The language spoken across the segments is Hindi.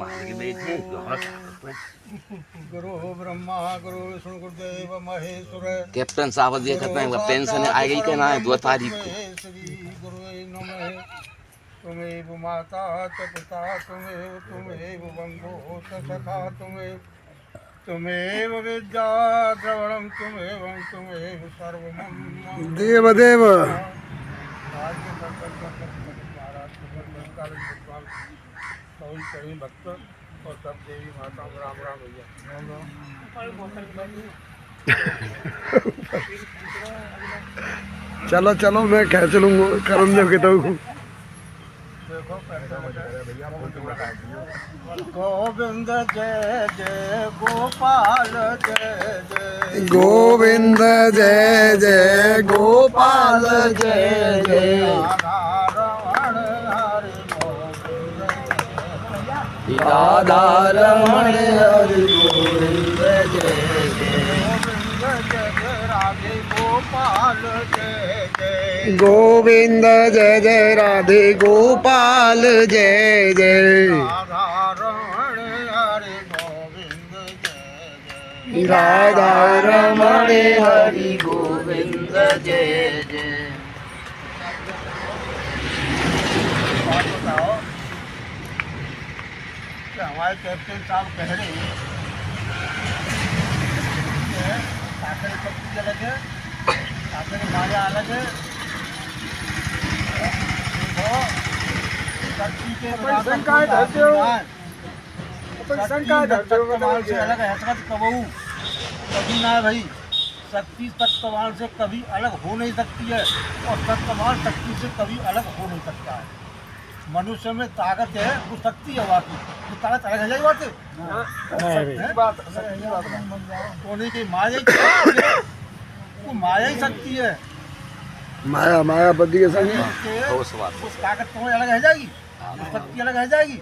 मार के बैठे गुरु ब्रह्मा गुरु विष्णु गुरुदेव महेश्वर कैप्टन साहब देखते हैं पेंशन आ गई क्या ना है 2 तारीख को श्री गुरुवे नमः। तुमेव माता च पिता तुमेव बंधु च सखा तुमेव विद्या द्रवणं तुमेव सर्वमं देव देव सभी भक्त और सब देवी माता राम राम भैया। चलो चलो मैं खींच लूंगा करम देव के तो देखो गोविंद जय जय गोपाल जय जय गोविंद जय जय गोपाल जय जय राधा रमण हरि गोविंद जय गोविंद जय जय राधे गोपाल जय जय राधा रमण हरि गोविंद जय जय। हमारे कैप्टन साहब कह रहे हैं साखर शक्ति अलग है, साखर माया अलग है। शक्ति के तत्ववान से अलग है कबहू कभी ना है भाई। शक्ति तत्ववान से कभी अलग हो नहीं सकती है और तत्ववान शक्ति से कभी अलग हो नहीं सकता है। मनुष्य में ताकत है वो शक्ति है वाकई, वो ताकत अलग है जाएगी बात सोने की माया वो माया ही शक्ति है। माया माया पति के संग उस ताकत तो अलग है जाएगी, शक्ति अलग है जाएगी।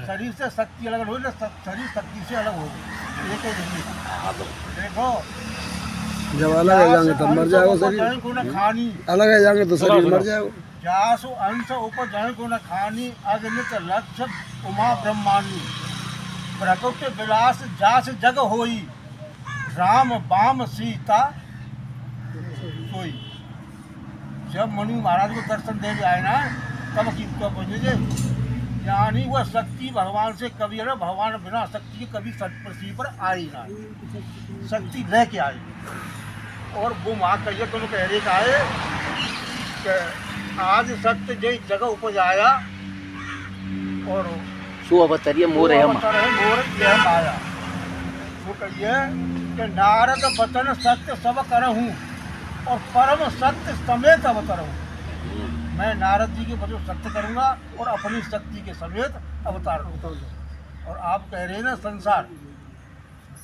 शरीर से शक्ति अलग हो, शरीर शक्ति से अलग हो। देखो जब अलग है जाएंगे तब मर जाएगा शरीर, अलग है जाएंगे तो शरीर मर जाएगा। जासु अंश उपजन गुण खानी अगणित लक्ष्य उमा ब्रह्मांडी प्रकृति विलास जास जग होई राम बाम सीता सोई। जब मनु महाराज को दर्शन देने आए ना तब की पहुंचे, यानी वह शक्ति भगवान से कभी अलग, भगवान बिना शक्ति के कभी पृथ्वी पर आई ना, शक्ति लेके आई। और वो माँ कहिए तो कह रहे का है कि आज सत्य जय जगह उपज आया और सो अवतरिय मोर है मोर यह माया। वो कहिए कि नारद बचन सत्य सब करहूँ और परम सत्य समेत अवतरहूँ। मैं नारद जी के वचन सत्य करूँगा और अपनी शक्ति के समेत अवतार करूँगा। और आप कह रहे हैं ना संसार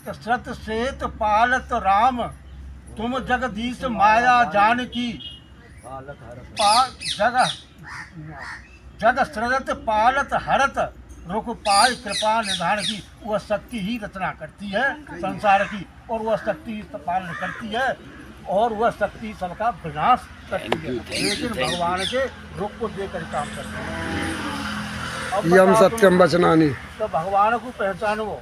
तो सत्य सेत पालत राम तुम जगदीश माया जान की जग सृजत पालत हरत रुक पाय कृपा निधान की। वह शक्ति ही रचना करती है संसार की और वह शक्ति पालन करती है और वह शक्ति सबका विनाश करती है, लेकिन भगवान के रुख को देकर काम करती है। यम सत्यम वचनानि, तो भगवान को पहचानो।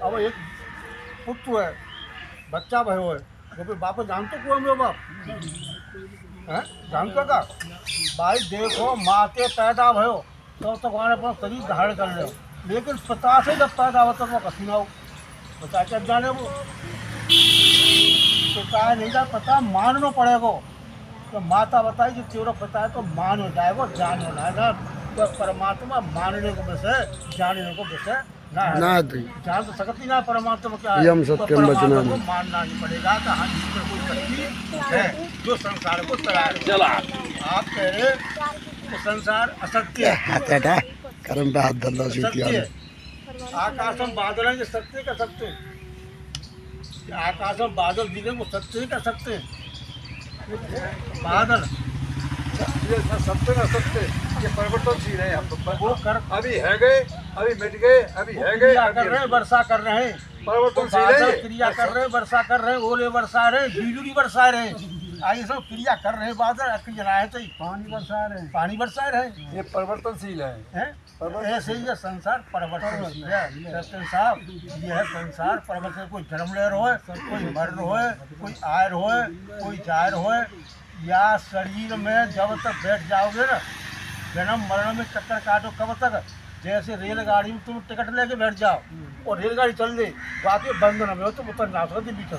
अब एक पुत्र है, बच्चा भयो है, तो बाप जानते को हम बाप जानते का भाई देखो माते पैदा भयो तो तक अपना शरीर धारण कर ले, लेकिन पिता से जब पैदा होता वो कसी ना हो पिता क्या जाने वो पिता नहीं जा पता मानना पड़ेगा। तो माता बताई कि तेरा पिता है तो मान हो जाएगा, जान होना है ना। तो परमात्मा मानने को विषय जानने को विषय ना जान तो सकती ना परमात्मा क्या है, यम सत्यम वचनानि को मानना ही पड़ेगा कि हाँ ईश्वर कोई शक्ति है जो संसार को चला। आप कह रहे तो संसार असत्य है, कर्म पे हाथ धंधा सत्य है। आकाशम बादल है, सत्य कर सकते हैं। आकाशम बादल दिखे वो सत्य ही कर सकते हैं। बादल ये सत्य ना सत्य, ये परिवर्तनशील है। हम तो वो कर अभी है गए, अभी मिट गए, अभी है गए, कर रहे हैं, वर्षा कर रहे हैं, परिवर्तनशील बादल है। क्रिया कर रहे हैं, वर्षा कर रहे हैं, ओले बरसा रहे हैं, बिजली बरसा रहे हैं। आगे सब क्रिया कर रहे हैं बादल क्रिया है तो पानी बरसा रहे ये परिवर्तनशील है। हैं ऐसे ही ये संसार परिवर्तनशील है सत्यन साहब। यह संसार परिवर्तन, कोई जन्म ले रहा है, कोई मर रहा है, कोई आय रहा है, कोई जा रहा है। या शरीर में जब तक बैठ जाओगे ना, जन्म मरण में चक्कर काटो कब तक। जैसे रेलगाड़ी में तुम टिकट लेके बैठ जाओ और रेलगाड़ी चल दे, बाकी बंधन में हो तुम उतर ना सकते बीच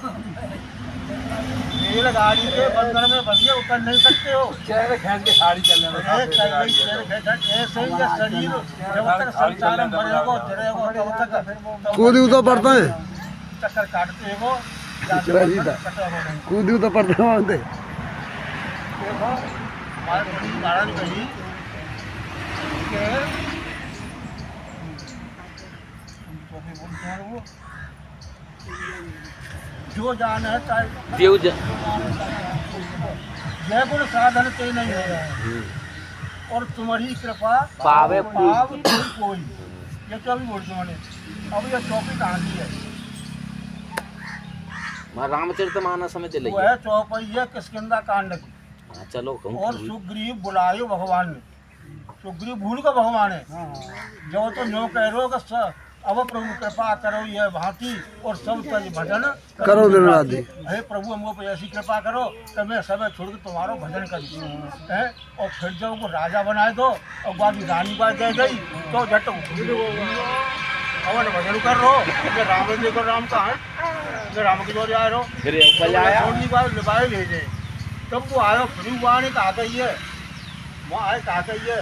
रेलगाड़ी के बंधन में बंधिए उतर नहीं सकते हो। चेहरे खेल के साड़ी चलने में ऐसे ही ये शरीर जब तक संसार में मरेगो जड़ेगो तब तक कूदी तो पड़ता है, चक्कर काटते हो। कूदी तो पड़ता है। देखो हमारे बड़ी महाराज कही कि जो जान है चाहे देव जय गुण साधन ते नहीं है और तुम्हारी कृपा पावे पाव कोई। ये तो अभी बोलते मैंने, अब ये टॉपिक कहाँ की है? रामचरितमानस में चले वो है चौपहिया किष्किंधा कांड की। चलो और सुग्रीव बुलायो भगवान ने, सुग्रीव भूल का भगवान है जो तो नो कह रो अब प्रभु कृपा करो ये भांति और सब तज भजन करो दिन रात दी। हे प्रभु हमको पे ऐसी कृपा करो कि मैं सब छोड़ के तुम्हारो भजन करूँ है। और फिर जब उनको राजा बनाए दो और बाकी रानी बात दे गई तो झट अवन भजन कर रो। मैं राम जी को राम कहाँ है, मैं राम की जोर आए रहो छोड़नी बात निभाए ले जाए। तब वो आयो फिर वहाँ ने कहा गई है, वहाँ आए कहा गई है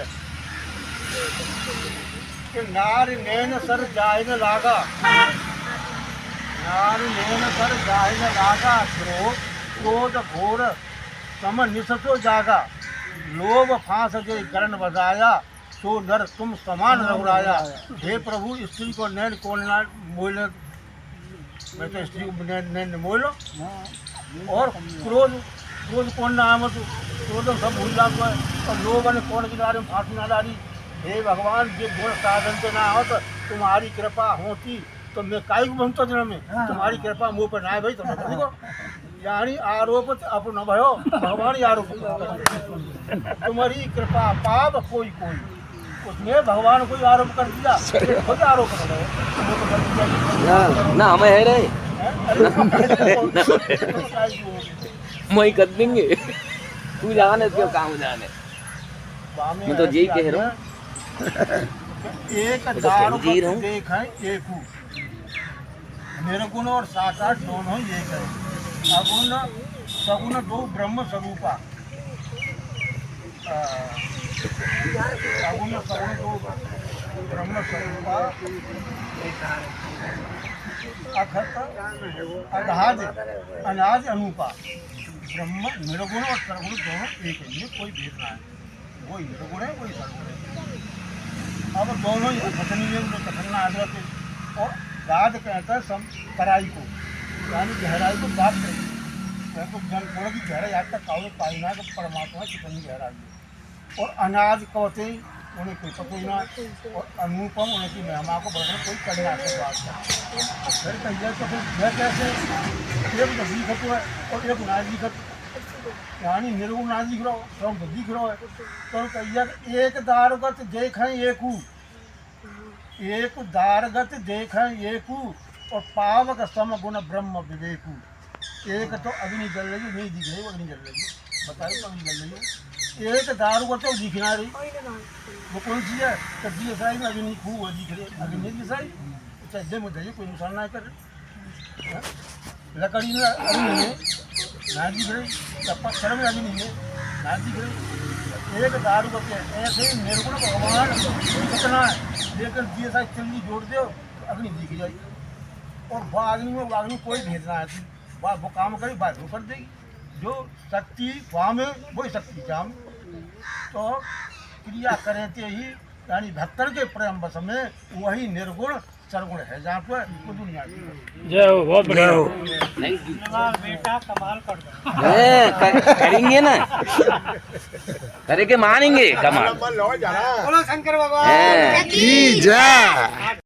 कि नार नैन सर जाए न लागा, नार नैन सर जाए न लागा, क्रोध घोर सम निसतो जागा, लोभ फांस जे करण बजाया, सो नर तुम समान रघुराया। हे प्रभु स्त्री को नैन कौन ना मोल, मैं तो स्त्री को नैन मोलो। और क्रोध क्रोध कौन ना आमत, क्रोध सब भूल जाता है। और लोभ ने कौन किनारे में फांसी ना डाली। हे भगवान जो गुण साधन से ना हो तो तुम्हारी कृपा होती तो मैं काई को बनता जन्म में, तुम्हारी कृपा मुँह पर ना है भाई। तुम देखो यानी आरोप अपना भयो भगवान आरोप तुम्हारी कृपा पाप कोई कोई, उसमें भगवान कोई आरोप कर दिया खुद आरोप ना हमें है रे मैं कर देंगे तू जाने क्यों काम जाने। मैं तो यही कह रहा हूँ एक दारू देख है एक निर्गुण और साकार दोनों एक है। अगुण सगुण दो ब्रह्म स्वरूपा, अगुण सगुण दो ब्रह्म स्वरूपा, अखत अधाज अनाज अनुपा। ब्रह्म निर्गुण और सरगुण दोनों एक है, ये कोई भेद ना है। वही निर्गुण है वही सरगुण है। अब दोनों ही कथनी है उन्हें कथनना आदत है। और गाद कहता है कराई को, यानी गहराई को गाद करेगी तो जन थोड़ा की गहराई आज तक कावे पाइना का परमात्मा कितनी गहराई है। और अनाज कहते उन्हें कोई पता ही ना। और अनुपम उन्हें की महिमा को बढ़ाना कोई करना है बात का। फिर कहिए तो फिर यह कैसे एक तो दिखत है और एक नाज दिखत, यानी निर्गुण नाज दिख रहा हो सब तो दिख रहा है। तो कहिए एक दारगत देखें एकू, एक दारगत देखें एकू और पावक सम गुण ब्रह्म विवेकू। एक तो अग्नि जल रही नहीं दिख रही, अग्नि जल रही बताइए तो अग्नि जल रही है। एक दारू को तो दिखना रही वो कौन सी है, कभी ऐसाई में अग्नि खूब दिख रही, अग्नि नहीं दिखाई चाहे में दही कोई नुकसान ना करे। लकड़ी में अग्नि है ना दिख रही, पत्थर में अग्नि है ना दिख रही। एक दारू को ऐसे ही निर्गुण भगवान कितना है, लेकिन दिए सारी चंदी जोड़ दो तो अग्नि दिख जाएगी। और वह अग्नि में वो अग्नि कोई भेजना है, वह वो काम करेगी बात वो कर देगी। जो शक्ति वहाँ में वही शक्ति जाम। तो क्रिया करते ही यानी भक्तन के प्रेम बस में वही निर्गुण सरगुण है जहाँ पर वो दुनिया की। जय हो, बहुत बढ़िया हो। बेटा कमाल कर दो करेंगे ना, करे के मानेंगे कमाल। बोलो शंकर भगवान की जय।